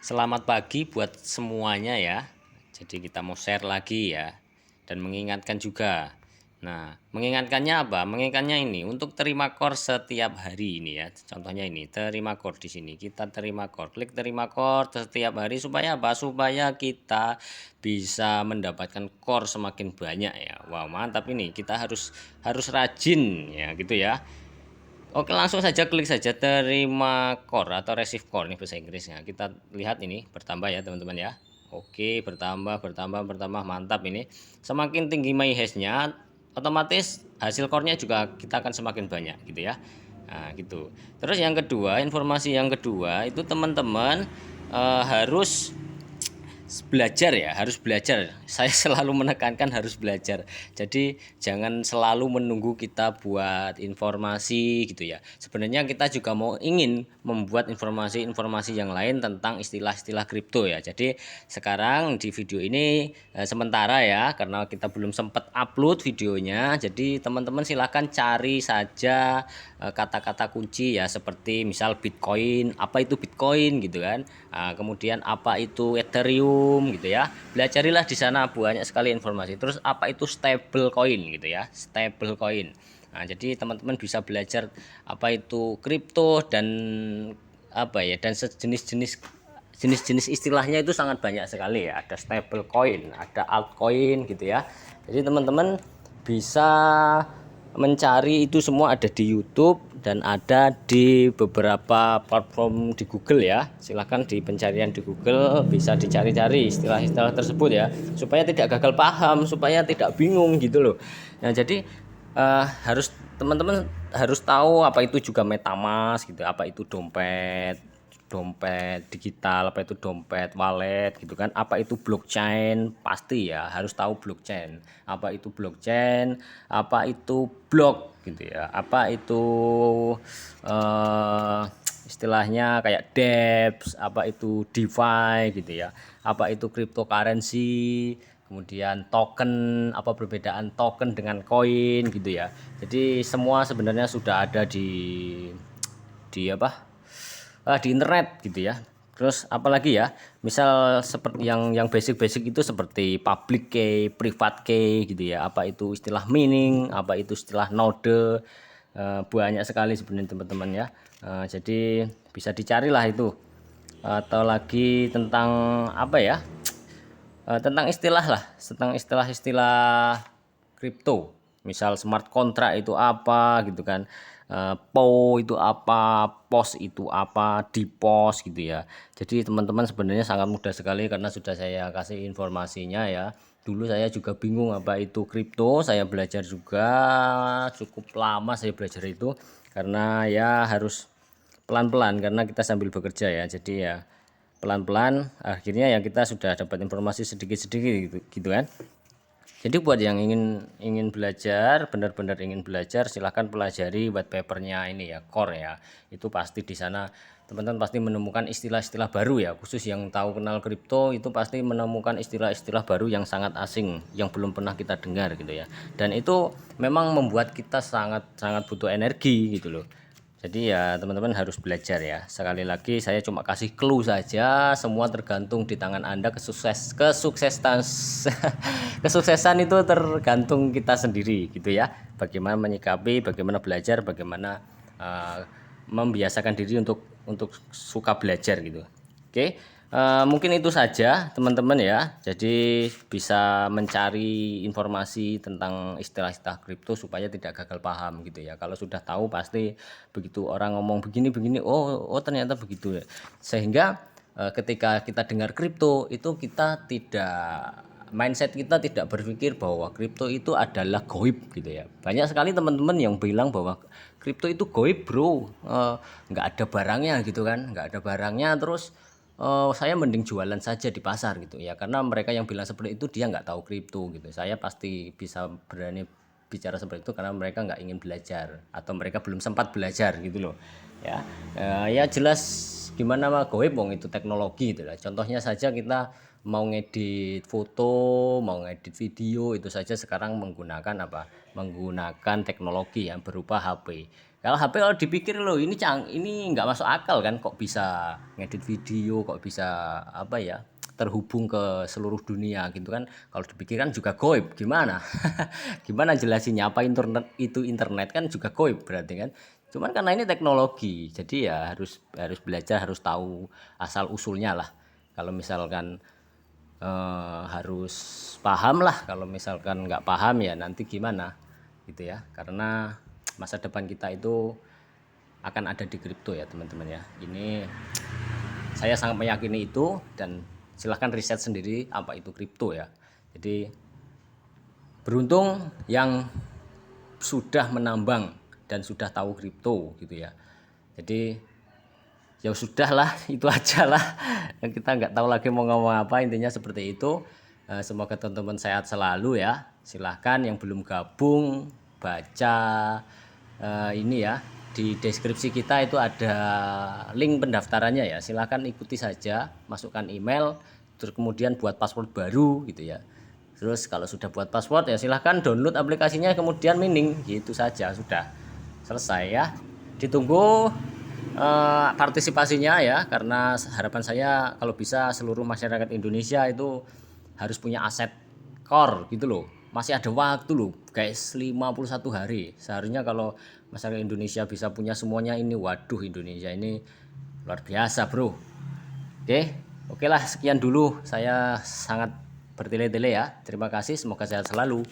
Selamat pagi buat semuanya ya. Jadi kita mau share lagi ya dan mengingatkan juga. Nah, mengingatkannya apa? Mengingatkannya ini untuk terima core setiap hari ini ya. Contohnya ini, terima core di sini. Kita terima core, klik terima core setiap hari supaya apa? Supaya kita bisa mendapatkan core semakin banyak ya. Wow, mantap ini. Kita harus rajin ya gitu ya. Oke, langsung saja klik saja terima core atau receive core ini bahasa Inggrisnya. Kita lihat ini bertambah ya teman-teman ya. Oke, bertambah, mantap ini. Semakin tinggi my hash-nya, otomatis hasil core-nya juga kita akan semakin banyak gitu ya. Nah, gitu. Terus yang kedua, informasi yang kedua itu teman-teman harus belajar ya, harus belajar. Saya selalu menekankan harus belajar. Jadi jangan selalu menunggu kita buat informasi gitu ya. Sebenarnya kita juga ingin membuat informasi-informasi yang lain tentang istilah-istilah kripto ya. Jadi sekarang di video ini sementara ya, karena kita belum sempat upload videonya. Jadi teman-teman silahkan cari saja kata-kata kunci ya, seperti misal Bitcoin, apa itu Bitcoin gitu kan. Nah, kemudian apa itu Ethereum gitu ya. Belajarilah di sana, banyak sekali informasi. Terus apa itu stable coin gitu ya, stable coin. Nah, jadi teman-teman bisa belajar apa itu kripto dan apa ya, dan jenis-jenis istilahnya itu sangat banyak sekali ya. Ada stable coin, ada altcoin gitu ya. Jadi teman-teman bisa mencari itu semua, ada di YouTube dan ada di beberapa platform di Google ya. Silahkan di pencarian di Google bisa dicari-cari istilah-istilah tersebut ya, supaya tidak gagal paham, supaya tidak bingung gitu loh. Nah, jadi harus teman-teman harus tahu apa itu juga MetaMask gitu, apa itu dompet dompet digital, apa itu dompet wallet gitu kan, apa itu blockchain, pasti ya harus tahu blockchain, apa itu blockchain, apa itu blok gitu ya, apa itu istilahnya kayak dApps, apa itu DeFi gitu ya, apa itu cryptocurrency, kemudian token, apa perbedaan token dengan koin gitu ya. Jadi semua sebenarnya sudah ada di apa, di internet gitu ya. Terus apalagi ya, misal seperti yang basic-basic itu seperti public key, private key gitu ya. Apa itu istilah mining, apa itu istilah node, banyak sekali sebenarnya teman-teman ya. Jadi bisa dicarilah itu. Atau lagi tentang apa ya, tentang istilah lah, tentang istilah-istilah kripto. Misal smart contract itu apa gitu kan, PO itu apa, POS itu apa, DPoS gitu ya. Jadi teman-teman sebenarnya sangat mudah sekali karena sudah saya kasih informasinya ya. Dulu saya juga bingung apa itu kripto, saya belajar juga cukup lama, saya belajar itu karena ya harus pelan-pelan karena kita sambil bekerja ya. Jadi ya pelan-pelan akhirnya ya kita sudah dapat informasi sedikit-sedikit gitu kan. Jadi buat yang ingin belajar, benar-benar ingin belajar, silahkan pelajari white papernya ini ya, core ya. Itu pasti di sana teman-teman pasti menemukan istilah-istilah baru ya, khusus yang tahu kenal kripto itu pasti menemukan istilah-istilah baru yang sangat asing, yang belum pernah kita dengar gitu ya. Dan itu memang membuat kita sangat butuh energi gitu loh. Jadi ya teman-teman harus belajar ya. Sekali lagi saya cuma kasih clue saja, semua tergantung di tangan Anda. Kesuksesan kesuksesan itu tergantung kita sendiri gitu ya. Bagaimana menyikapi, bagaimana belajar, bagaimana membiasakan diri untuk suka belajar gitu. Oke, mungkin itu saja teman-teman ya. Jadi bisa mencari informasi tentang istilah-istilah kripto supaya tidak gagal paham gitu ya. Kalau sudah tahu pasti begitu orang ngomong begini-begini, oh ternyata begitu ya. Sehingga ketika kita dengar kripto itu kita tidak, mindset kita tidak berpikir bahwa kripto itu adalah goib gitu ya. Banyak sekali teman-teman yang bilang bahwa kripto itu goib bro, nggak ada barangnya gitu kan, nggak ada barangnya, terus saya mending jualan saja di pasar gitu ya, karena mereka yang bilang seperti itu dia nggak tahu kripto gitu. Saya pasti bisa berani bicara seperti itu karena mereka nggak ingin belajar atau mereka belum sempat belajar gitu loh ya. Ya jelas gimana mah goib wong itu teknologi gitu lah. Contohnya saja kita mau ngedit foto, mau ngedit video itu saja sekarang menggunakan apa, menggunakan teknologi yang berupa HP Kalau dipikir loh, ini nggak masuk akal kan, kok bisa ngedit video, kok bisa apa ya, terhubung ke seluruh dunia gitu kan. Kalau dipikir kan juga goib, gimana? Gimana jelasinnya, apa internet kan juga goib berarti kan. Cuman karena ini teknologi, jadi ya harus harus belajar, harus tahu asal usulnya lah. Kalau misalkan harus paham lah, kalau misalkan nggak paham ya nanti gimana gitu ya, karena masa depan kita itu akan ada di kripto ya teman-teman ya. Ini saya sangat meyakini itu, dan silahkan riset sendiri apa itu kripto ya. Jadi beruntung yang sudah menambang dan sudah tahu kripto gitu ya. Jadi ya sudah lah, itu aja lah. Kita nggak tahu lagi mau ngomong apa, intinya seperti itu. Semoga teman-teman sehat selalu ya. Silahkan yang belum gabung baca ini ya, di deskripsi kita itu ada link pendaftarannya ya. Silahkan ikuti saja, masukkan email, terus kemudian buat password baru gitu ya. Terus kalau sudah buat password ya silahkan download aplikasinya, kemudian mining, gitu saja, sudah selesai ya. Ditunggu partisipasinya ya, karena harapan saya kalau bisa seluruh masyarakat Indonesia itu harus punya aset core gitu loh. Masih ada waktu loh guys, 51 hari. Seharusnya kalau masyarakat Indonesia bisa punya semuanya ini, waduh, Indonesia ini luar biasa bro. Oke lah, sekian dulu, saya sangat bertele-tele ya. Terima kasih, semoga sehat selalu.